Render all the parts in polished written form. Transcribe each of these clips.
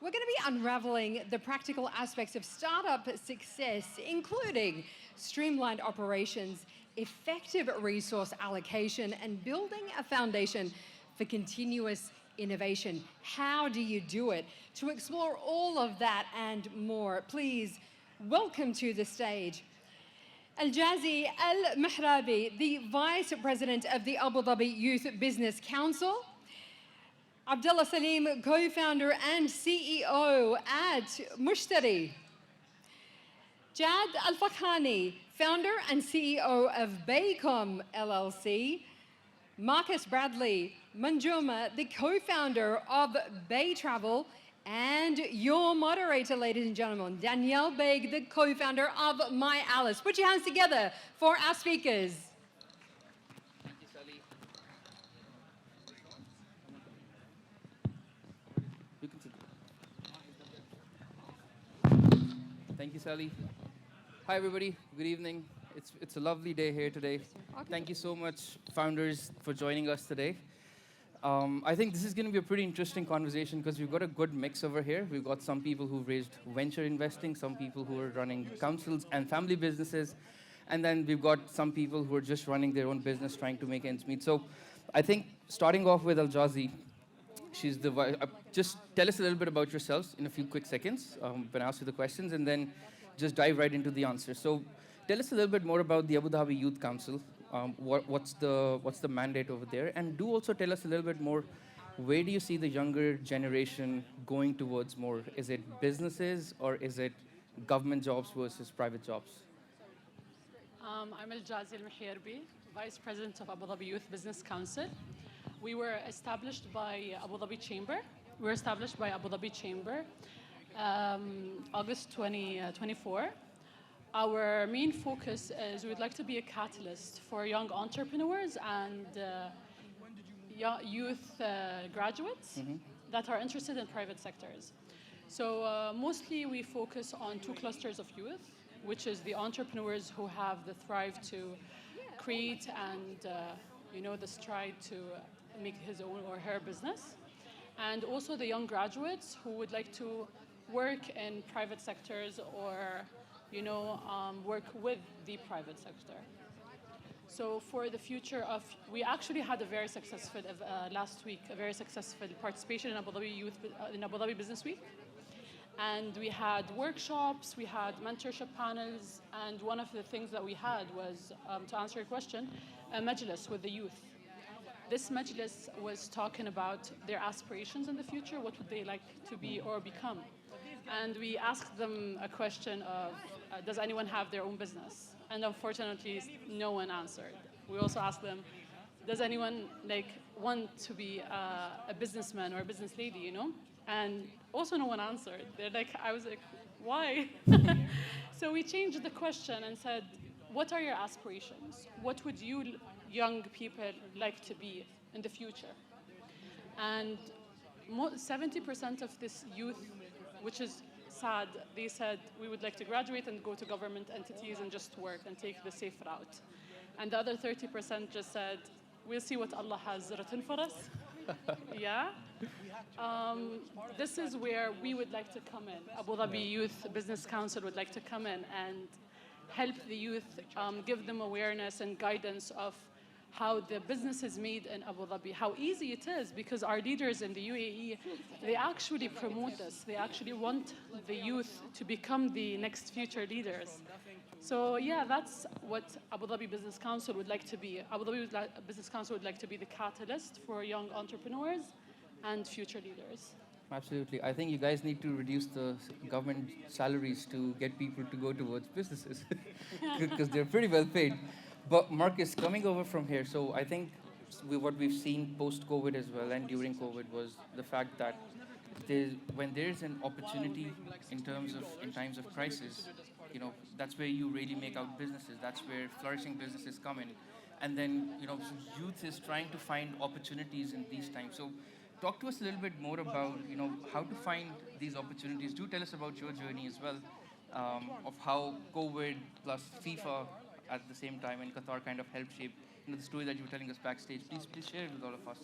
We're going to be unraveling the practical aspects of startup success, including streamlined operations, effective resource allocation, and building a foundation for continuous innovation. How do you do it? To explore all of that and more, please welcome to the stage Aljazi Mehairbi, the Vice President of the Abu Dhabi Youth Business Council. Abdullah Saleem, co-founder and CEO at Mushtari. Jad Al-Fakhani, founder and CEO of Beycom LLC. Marcus Bradley, Munjoma, the co-founder of Bayttravel. And your moderator, ladies and gentlemen, Daniyal Baig, the co-founder of MyAlice. Put your hands together for our speakers. Thank you, Sally. You can sit. Thank you, Sally. Hi, everybody. Good evening. It's a lovely day here today. Thank you so much, founders, for joining us today. I think this is going to be a pretty interesting conversation because we've got a good mix over here. We've got some people who've raised venture investing, some people who are running councils and family businesses, and then we've got some people who are just running their own business, trying to make ends meet. So I think starting off with Aljazi, she's the just tell us a little bit about yourselves in a few quick seconds when I ask you the questions, and then just dive right into the answers. So tell us a little bit more about the Abu Dhabi Youth Council. What's the mandate over there? And do also tell us a little bit more, where do you see the younger generation going towards more? Is it businesses or is it government jobs versus private jobs? I'm Aljazi Mehairbi, Vice President of Abu Dhabi Youth Business Council. We were established by Abu Dhabi Chamber. We were established by Abu Dhabi Chamber August 2024. Our main focus is we'd like to be a catalyst for young entrepreneurs and youth graduates that are interested in private sectors. So mostly we focus on two clusters of youth, which is the entrepreneurs who have the thrive to create and the stride to make his own or her business, and also the young graduates who would like to work in private sectors or work with the private sector. So for the future of, we actually had a very successful, last week, a very successful participation in Abu Dhabi Business Week. And we had workshops, we had mentorship panels, and one of the things that we had was, to answer your question, a majlis with the youth. This majlis was talking about their aspirations in the future, what would they like to be or become. And we asked them a question of, does anyone have their own business? And unfortunately, no one answered. We also asked them, does anyone want to be a businessman or a business lady, And also no one answered. I was like, why? So we changed the question and said, what are your aspirations? What would you young people like to be in the future? And 70% of this youth, which is sad, they said, we would like to graduate and go to government entities and just work and take the safe route. And the other 30% just said, we'll see what Allah has written for us. Yeah. This is where we would like to come in. Abu Dhabi Youth Business Council would like to come in and help the youth, give them awareness and guidance of how the business is made in Abu Dhabi, how easy it is, because our leaders in the UAE, they actually promote this. They actually want the youth to become the next future leaders. So yeah, that's what Abu Dhabi Business Council would like to be. Abu Dhabi Business Council would like to be the catalyst for young entrepreneurs and future leaders. Absolutely. I think you guys need to reduce the government salaries to get people to go towards businesses because they're pretty well paid. But Marcus, coming over from here, so I think what we've seen post-COVID as well and during COVID was the fact that when there's an opportunity in times of crisis, that's where you really make out businesses. That's where flourishing businesses come in. And then, youth is trying to find opportunities in these times. So talk to us a little bit more about, how to find these opportunities. Do tell us about your journey as well, of how COVID plus FIFA at the same time in Qatar kind of helped shape the story that you were telling us backstage. Please share it with all of us.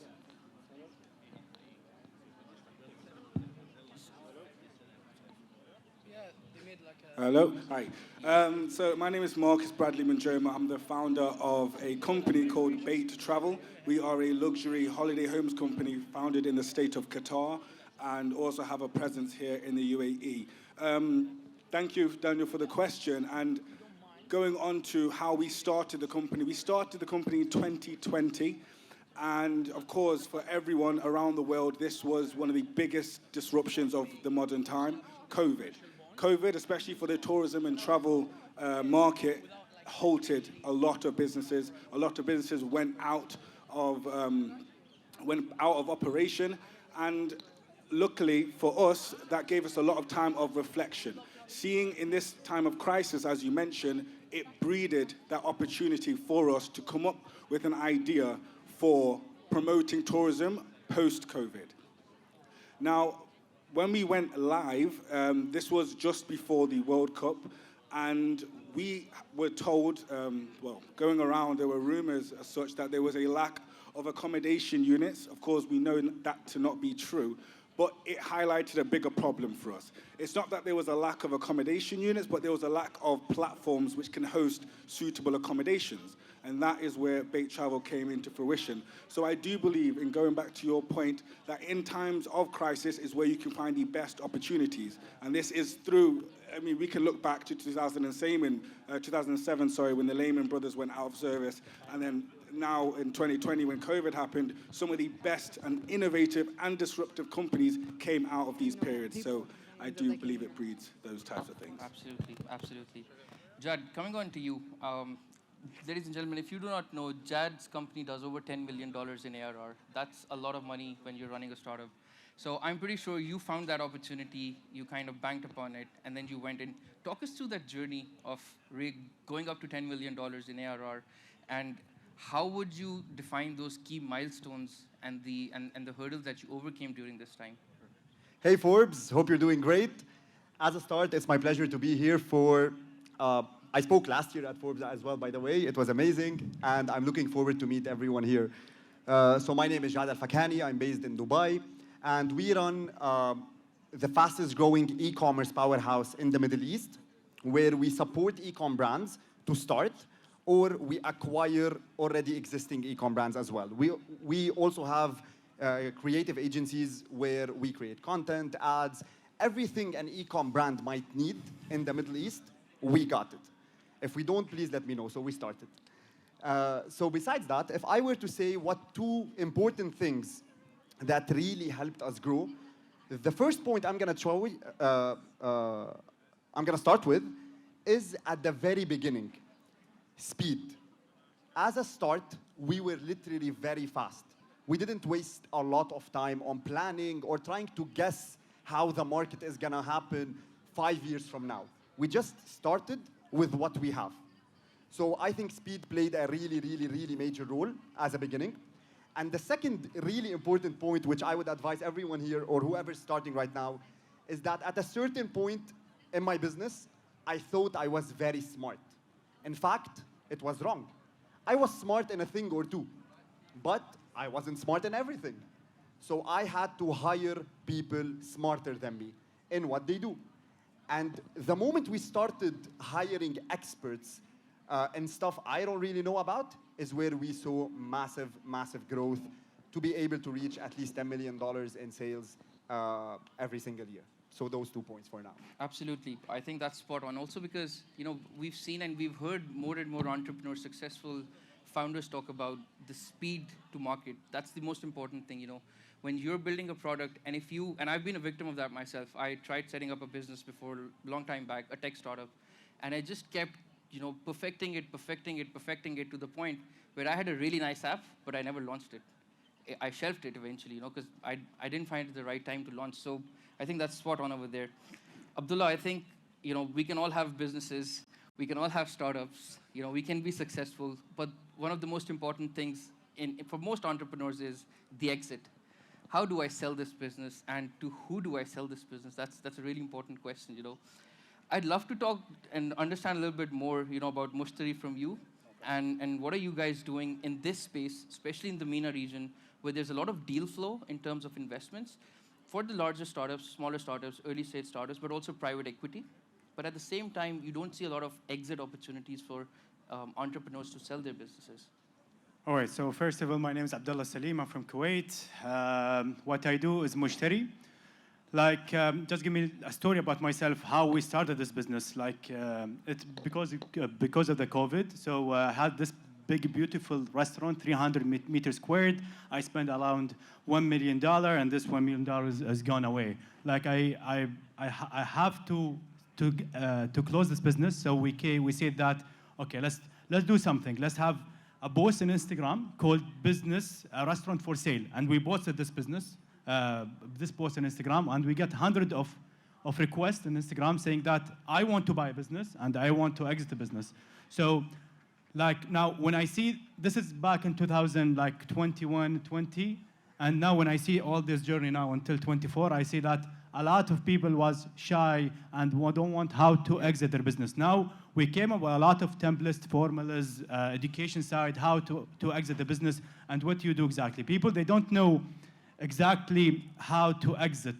Hello, hi. So my name is Marcus Bradley Munjoma. I'm the founder of a company called Bayttravel. We are a luxury holiday homes company founded in the state of Qatar and also have a presence here in the UAE. Thank you, Daniel, for the question. And going on to how we started the company in 2020. And of course, for everyone around the world, this was one of the biggest disruptions of the modern time, COVID. COVID, especially for the tourism and travel market, halted a lot of businesses. A lot of businesses went out of operation. And luckily for us, that gave us a lot of time of reflection. Seeing in this time of crisis, as you mentioned, it breeded that opportunity for us to come up with an idea for promoting tourism post-COVID. Now, when we went live, this was just before the World Cup, and we were told, going around, there were rumors as such that there was a lack of accommodation units. Of course, we know that to not be true, but it highlighted a bigger problem for us. It's not that there was a lack of accommodation units, but there was a lack of platforms which can host suitable accommodations. And that is where Bayttravel came into fruition. So I do believe, in going back to your point, that in times of crisis is where you can find the best opportunities. And this is through, we can look back to 2007, when the Lehman Brothers went out of service, and then now in 2020, when COVID happened, some of the best and innovative and disruptive companies came out of these periods. So I do believe it breeds those types of things. Absolutely, absolutely. Jad, coming on to you. Ladies and gentlemen, if you do not know, Jad's company does over $10 million in ARR. That's a lot of money when you're running a startup. So I'm pretty sure you found that opportunity, you kind of banked upon it, and then you went in. Talk us through that journey of going up to $10 million in ARR, and how would you define those key milestones and the hurdles that you overcame during this time? Hey Forbes, hope you're doing great. As a start, it's my pleasure to be here for, I spoke last year at Forbes as well, by the way. It was amazing, and I'm looking forward to meet everyone here. So my name is Jad Al-Fakhani. I'm based in Dubai, and we run the fastest growing e-commerce powerhouse in the Middle East, where we support e-com brands to start, or we acquire already existing e-com brands as well. We also have creative agencies where we create content, ads, everything an e-com brand might need in the Middle East, we got it. If we don't, please let me know. So we started. So besides that, if I were to say what two important things that really helped us grow, the first point I'm going to start with is at the very beginning. Speed. As a start, we were literally very fast. We didn't waste a lot of time on planning or trying to guess how the market is going to happen 5 years from now. We just started with what we have. So I think speed played a really, really, really major role as a beginning. And the second really important point, which I would advise everyone here or whoever's starting right now, is that at a certain point in my business, I thought I was very smart. In fact, it was wrong. I was smart in a thing or two, but I wasn't smart in everything. So I had to hire people smarter than me in what they do. And the moment we started hiring experts and stuff I don't really know about is where we saw massive, massive growth to be able to reach at least $10 million in sales every single year. So those 2 points for now. Absolutely. I think that's spot on. Also because, we've seen and we've heard more and more entrepreneurs, successful founders talk about the speed to market. That's the most important thing, When you're building a product, and I've been a victim of that myself. I tried setting up a business before, a long time back, a tech startup, and I just kept, perfecting it to the point where I had a really nice app, but I never launched it. I shelved it eventually, because I didn't find it the right time to launch. So I think that's spot on over there. Abdullah, I think, we can all have businesses, we can all have startups, we can be successful, but one of the most important things for most entrepreneurs is the exit. How do I sell this business, and to who do I sell this business? That's a really important question, I'd love to talk and understand a little bit more, about Mushtari from you, and what are you guys doing in this space, especially in the MENA region, where there's a lot of deal flow in terms of investments for the larger startups, smaller startups, early stage startups, but also private equity. but at the same time, you don't see a lot of exit opportunities for entrepreneurs to sell their businesses. All right, so first of all, my name is Abdullah Saleem. I'm from Kuwait. What I do is Mushtari. Just give me a story about myself, how we started this business. It's because of the COVID. So I had this big, beautiful restaurant, 300 meters squared. I spent around $1 million, and this $1 million has gone away. I have to close this business. So we said that, okay, let's do something. Let's have a post on Instagram called Business Restaurant for Sale. And we posted this business, this post on Instagram, and we get hundreds of requests on Instagram saying that I want to buy a business and I want to exit the business. So now when I see, this is back in 2021, 20, and now when I see all this journey now until 24, I see that a lot of people was shy and don't want how to exit their business. Now we came up with a lot of templates, formulas, education side, how to exit the business and what you do exactly. People, they don't know exactly how to exit.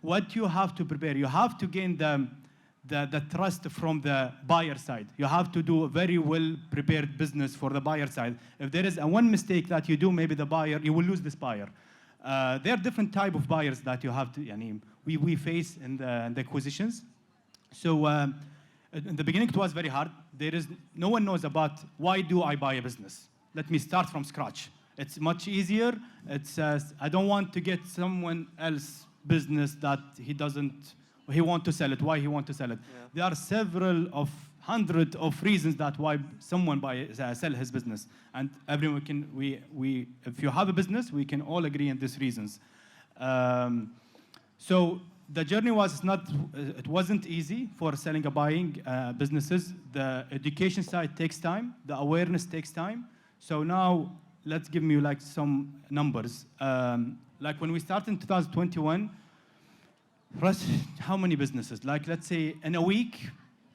What you have to prepare, you have to gain the trust from the buyer side. You have to do a very well prepared business for the buyer side. If there is one mistake that you do, maybe the buyer, you will lose this buyer. There are different type of buyers that you have to, we face in the acquisitions. So in the beginning, it was very hard. No one knows about why do I buy a business. Let me start from scratch. It's much easier. I don't want to get someone else business that he want to sell it. Why he want to sell it? Yeah. There are several of hundreds of reasons that why someone sell his business, and everyone can. If you have a business, we can all agree on these reasons. So the journey it wasn't easy for selling and buying businesses. The education side takes time. The awareness takes time. So now let's give me some numbers. When we started in 2021, how many businesses? Let's say in a week,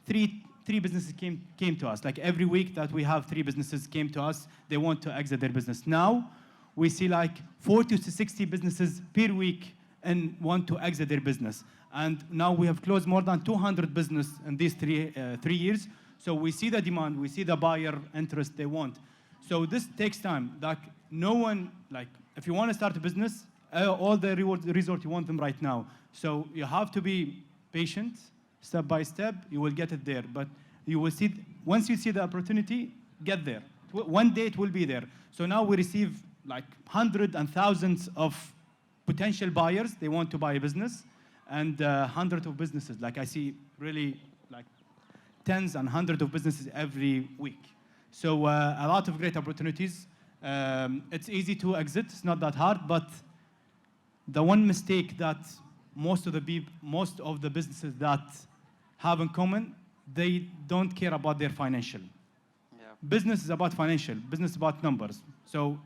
three businesses came to us. Every week that we have 3 businesses came to us, they want to exit their business. Now we see 40 to 60 businesses per week and want to exit their business. And now we have closed more than 200 business in these 3 years. So we see the demand, we see the buyer interest they want. So this takes time. No one, if you want to start a business, all the resort you want them right now. So you have to be patient, step by step, you will get it there. But you will see, once you see the opportunity, get there. One day it will be there. So now we receive hundreds and thousands of potential buyers. They want to buy a business, and hundreds of businesses. I see really tens and hundreds of businesses every week. So a lot of great opportunities. It's easy to exit. It's not that hard. But the one mistake that most of the businesses that have in common, they don't care about their financial. Yeah. Business is about financial. Business is about numbers. So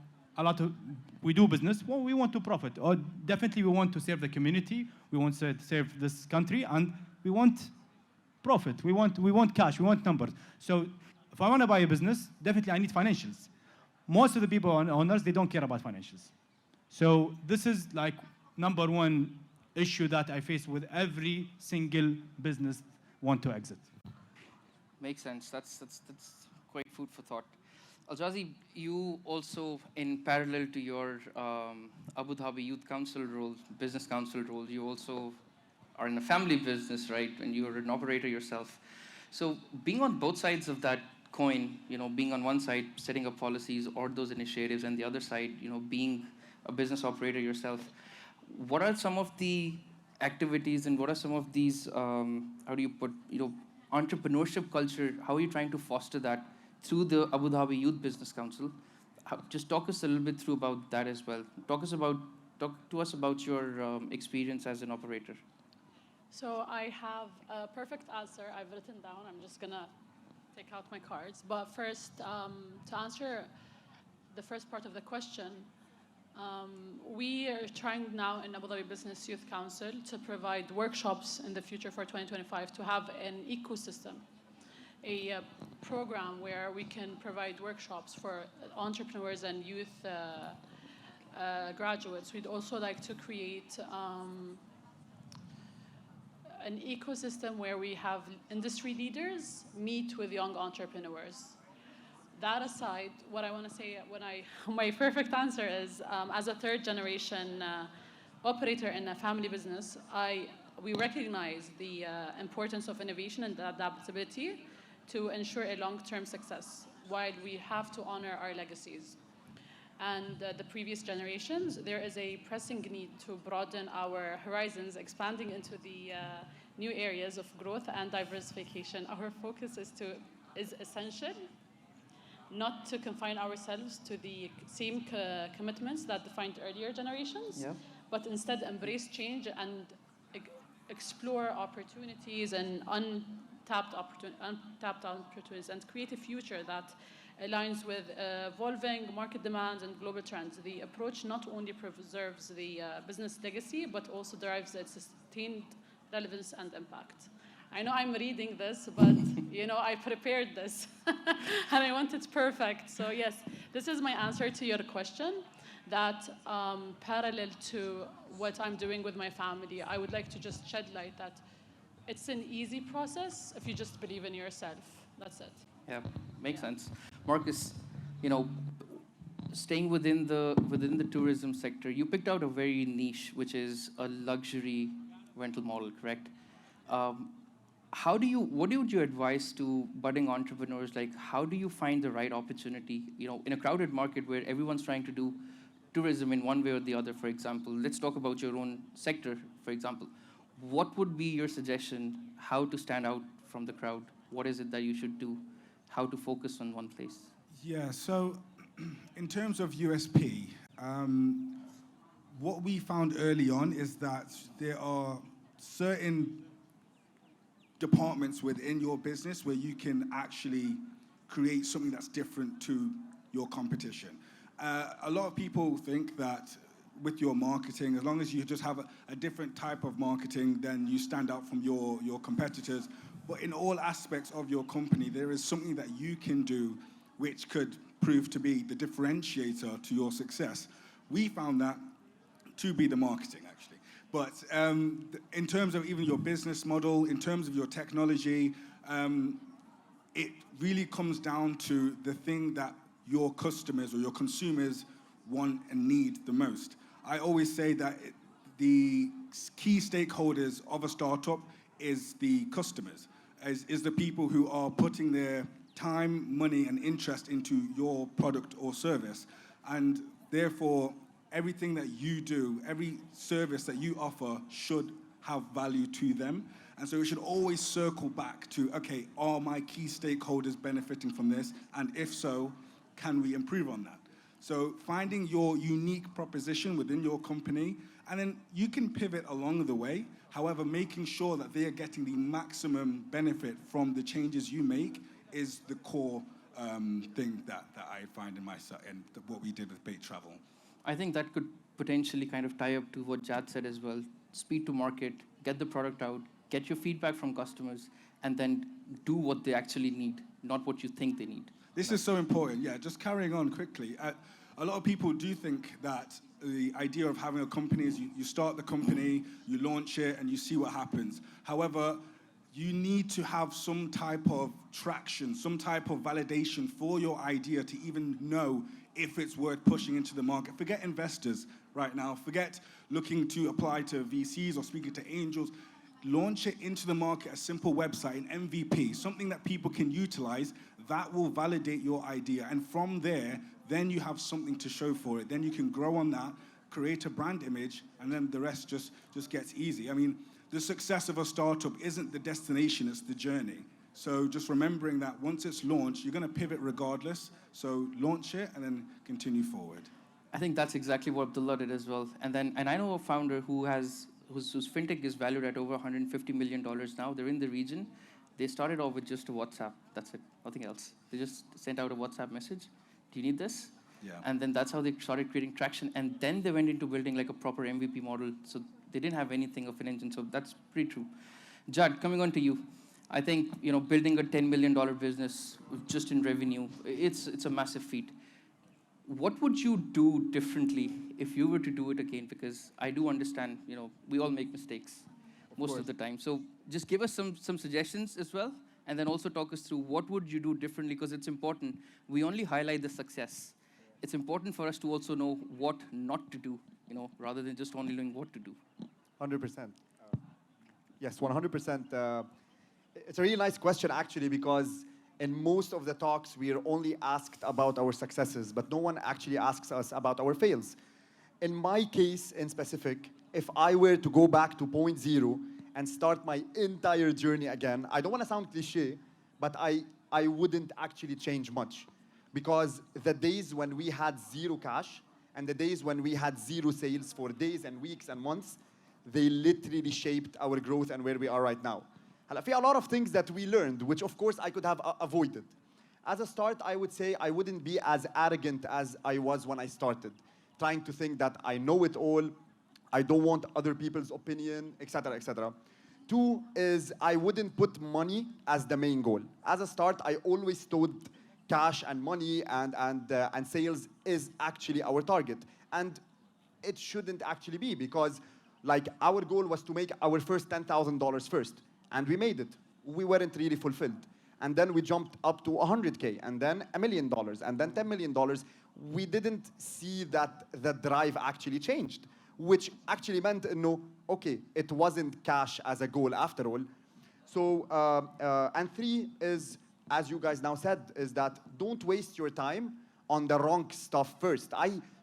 we do business. Well, we want to profit. Or definitely we want to serve the community. We want to serve this country, and we want profit. We want cash. We want numbers. So if I want to buy a business, definitely I need financials. Most of the people owners, they don't care about financials. So this is number one issue that I face with every single business want to exit. Makes sense. That's quite food for thought. Aljazi, you also, in parallel to your Abu Dhabi Youth Council role, Business Council role, you also are in a family business, right? And you're an operator yourself. So being on both sides of that coin, being on one side, setting up policies or those initiatives, and the other side, being a business operator yourself, what are some of the activities and what are some of these, how do you put, entrepreneurship culture? How are you trying to foster that through the Abu Dhabi Youth Business Council? Just talk us a little bit through about that as well. Talk to us about your experience as an operator. So I have a perfect answer I've written down. I'm just going to take out my cards. But first, to answer the first part of the question, we are trying now in Abu Dhabi Business Youth Council to provide workshops in the future for 2025 to have an ecosystem, a program where we can provide workshops for entrepreneurs and youth graduates. We'd also like to create an ecosystem where we have industry leaders meet with young entrepreneurs. That aside, what I want to say, my perfect answer is, as a third generation operator in a family business, we recognize the importance of innovation and adaptability to ensure a long-term success, while we have to honor our legacies. And the previous generations, there is a pressing need to broaden our horizons, expanding into the new areas of growth and diversification. Our focus is essential, not to confine ourselves to the same commitments that defined earlier generations, but instead embrace change and explore opportunities and untapped opportunities, and create a future that aligns with evolving market demands and global trends. The approach not only preserves the business legacy, but also drives its sustained relevance and impact. I know I'm reading this, but I prepared this, and I want it perfect. So yes, this is my answer to your question. That parallel to what I'm doing with my family, I would like to just shed light that it's an easy process if you just believe in yourself. That's it. Yeah, makes sense. Marcus, staying within the tourism sector, you picked out a very niche, which is a luxury rental model, correct? What would you advise to budding entrepreneurs? Like, how do you find the right opportunity? In a crowded market where everyone's trying to do tourism in one way or the other, for example. Let's talk about your own sector, for example. What would be your suggestion, how to stand out from the crowd? What is it that you should do? How to focus on one place? Yeah, so in terms of USP, what we found early on is that there are certain departments within your business where you can actually create something that's different to your competition. A lot of people think that with your marketing, as long as you just have a different type of marketing, then you stand out from your competitors. But in all aspects of your company, there is something that you can do which could prove to be the differentiator to your success. We found that to be the marketing, actually. But in terms of even your business model, in terms of your technology, it really comes down to the thing that your customers or your consumers want and need the most. I always say that the key stakeholders of a startup is the customers, is the people who are putting their time, money, and interest into your product or service. And therefore, everything that you do, every service that you offer should have value to them. And so we should always circle back to, okay, are my key stakeholders benefiting from this? And if so, can we improve on that? So finding your unique proposition within your company, and then you can pivot along the way. However, making sure that they are getting the maximum benefit from the changes you make is the core thing that I find in myself and what we did with Bayttravel. I think that could potentially kind of tie up to what Jad said as well. Speed to market, get the product out, get your feedback from customers, and then do what they actually need, not what you think they need. This is so important, yeah. Just carrying on quickly. A lot of people do think that the idea of having a company is you start the company, you launch it, and you see what happens. However, you need to have some type of traction, some type of validation for your idea to even know if it's worth pushing into the market. Forget investors right now. Forget looking to apply to VCs or speaking to angels. Launch it into the market, a simple website, an MVP, something that people can utilize that will validate your idea. And from there, then you have something to show for it. Then you can grow on that, create a brand image, and then the rest just gets easy. I mean, the success of a startup isn't the destination, it's the journey. So just remembering that once it's launched, you're going to pivot regardless. So launch it and then continue forward. I think that's exactly what Abdullah did as well. And I know a founder whose fintech is valued at over $150 million now. They're in the region. They started off with just a WhatsApp. That's it, nothing else. They just sent out a WhatsApp message. Do you need this? Yeah. And then that's how they started creating traction. And then they went into building like a proper MVP model. So they didn't have anything of an engine. So that's pretty true. Jad, coming on to you. I think building a $10 million business just in revenue, it's a massive feat. What would you do differently if you were to do it again? Because I do understand, we all make mistakes. most of the time. So just give us some suggestions as well, and then also talk us through what would you do differently, because it's important. We only highlight the success. It's important for us to also know what not to do, rather than just only knowing what to do. 100%. Yes, 100%. It's a really nice question, actually, because in most of the talks, we are only asked about our successes, but no one actually asks us about our fails. In my case, in specific, if I were to go back to point zero and start my entire journey again, I don't want to sound cliche, but I wouldn't actually change much. Because the days when we had zero cash and the days when we had zero sales for days and weeks and months, they literally shaped our growth and where we are right now. هلا في a lot of things that we learned, which of course I could have avoided. As a start, I would say I wouldn't be as arrogant as I was when I started, trying to think that I know it all, I don't want other people's opinion, etc., etc. Two is I wouldn't put money as the main goal. As a start, I always thought cash and money and sales is actually our target. And it shouldn't actually be, because like our goal was to make our first $10,000 first. And we made it. We weren't really fulfilled. And then we jumped up to 100K, and then $1 million, and then $10 million. We didn't see that the drive actually changed, which actually meant, no, okay, it wasn't cash as a goal after all. So, and three is, as you guys now said, is that don't waste your time on the wrong stuff first.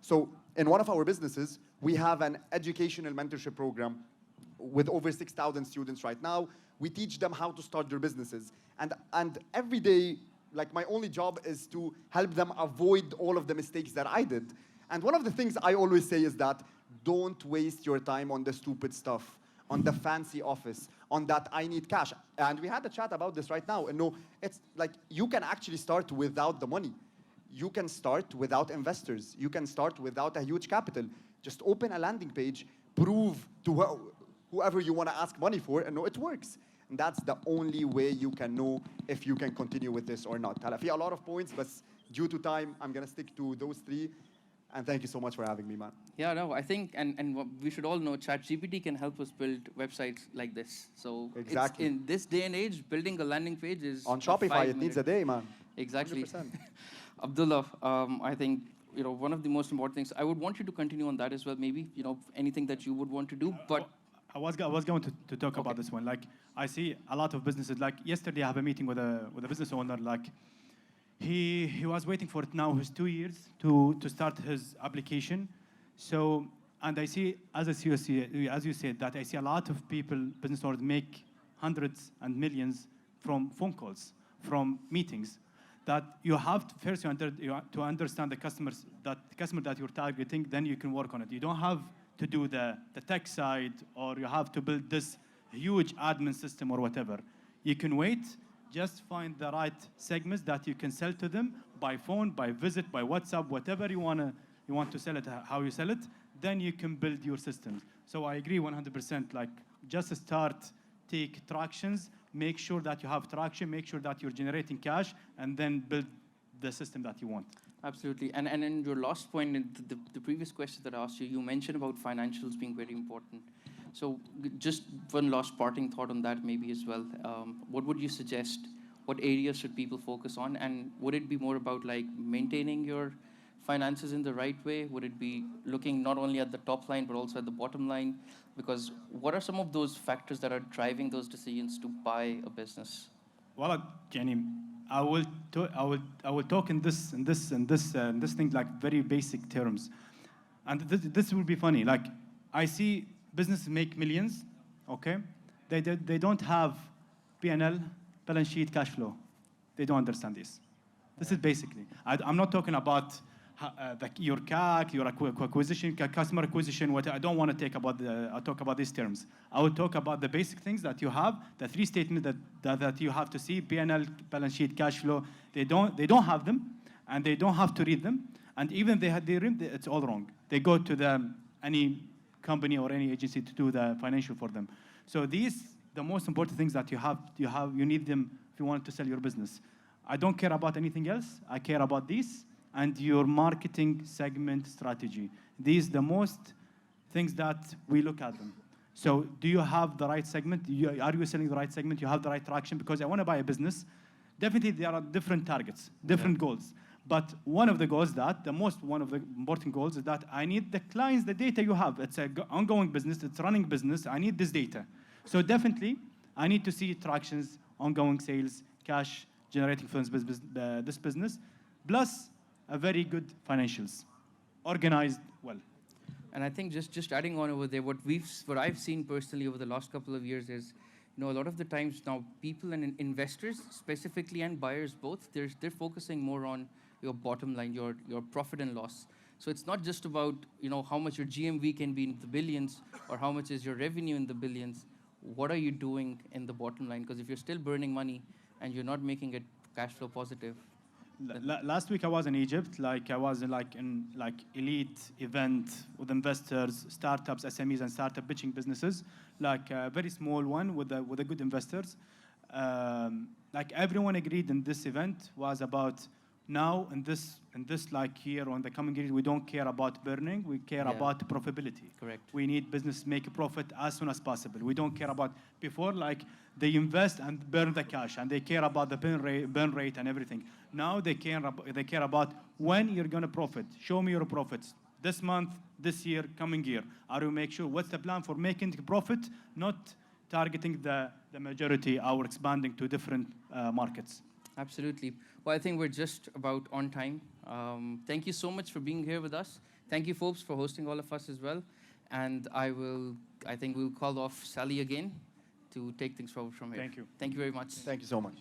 So in one of our businesses, we have an educational mentorship program with over 6,000 students right now. We teach them how to start their businesses. And every day, like my only job is to help them avoid all of the mistakes that I did. And one of the things I always say is that don't waste your time on the stupid stuff, on the fancy office, on that I need cash. And we had a chat about this right now. And no, it's like you can actually start without the money. You can start without investors. You can start without a huge capital. Just open a landing page, prove to whoever you want to ask money for, and know it works. And that's the only way you can know if you can continue with this or not. I feel a lot of points, but due to time, I'm going to stick to those three. And thank you so much for having me, man. Yeah, no, I think, and we should all know, ChatGPT can help us build websites like this. So exactly. In this day and age, building a landing page is on Shopify, it needs a day, man. Exactly. 100%. Abdullah, I think, one of the most important things, I would want you to continue on that as well, maybe, anything that you would want to do, but... I was going to talk about this one. Like, I see a lot of businesses. Like, yesterday I have a meeting with a business owner. Like, he was waiting for it now his 2 years to start his application. So, and I see, as you said, that I see a lot of people, business owners, make hundreds and millions from phone calls, from meetings. That you have to first to understand the customer that you're targeting, then you can work on it. You don't have to do the tech side, or you have to build this huge admin system or whatever. You can wait, just find the right segments that you can sell to them by phone, by visit, by WhatsApp, whatever you want to sell it, how you sell it, then you can build your systems. So I agree 100%, like just start, take tractions, make sure that you have traction, make sure that you're generating cash, and then build the system that you want. Absolutely. And in your last point, in the previous question that I asked you, you mentioned about financials being very important. So just one last parting thought on that maybe as well. What would you suggest? What areas should people focus on? And would it be more about like maintaining your finances in the right way? Would it be looking not only at the top line, but also at the bottom line? Because what are some of those factors that are driving those decisions to buy a business? Well, Jenny, I will talk in this thing like very basic terms, and this will be funny. Like I see businesses make millions, okay? They don't have P&L, balance sheet, cash flow. They don't understand this. This is basically. I'm not talking about your CAC, your acquisition, customer acquisition. What I don't want to talk about these terms. I will talk about the basic things that you have, the three statements that you have to see: P&L, balance sheet, cash flow. They don't have them, and they don't have to read them. And even it's all wrong. They go to any company or any agency to do the financial for them. So the most important things that you need them if you want to sell your business. I don't care about anything else. I care about these and your marketing segment strategy. These the most things that we look at them. So do you have the right segment? Are you selling the right segment? You have the right traction? Because I want to buy a business. Definitely there are different targets, different goals. But one of the goals one of the important goals is that I need the clients, the data you have. It's an ongoing business, it's running business. I need this data. So definitely, I need to see tractions, ongoing sales, cash generating from this business, plus a very good financials, organized well. And I think just adding on over there, what I've seen personally over the last couple of years is, a lot of the times now people and investors specifically and buyers both, they're focusing more on your bottom line, your profit and loss. So it's not just about how much your GMV can be in the billions or how much is your revenue in the billions. What are you doing in the bottom line? Because if you're still burning money and you're not making it cash flow positive. Last week I was in Egypt. I was in elite event with investors, startups, SMEs, and startup pitching businesses. A very small one with a good investors. Everyone agreed in this event was about now in this year or in the coming years, we don't care about burning. We care about profitability. Correct. We need business make a profit as soon as possible. We don't care about before they invest and burn the cash and they care about the burn rate and everything. Now they care about when you're going to profit. Show me your profits. This month, this year, coming year. Are you make sure what's the plan for making the profit, not targeting the majority or expanding to different markets? Absolutely. Well, I think we're just about on time. Thank you so much for being here with us. Thank you, Forbes, for hosting all of us as well. And I think we'll call off Sally again to take things forward from here. Thank you. Thank you very much. Thank you so much.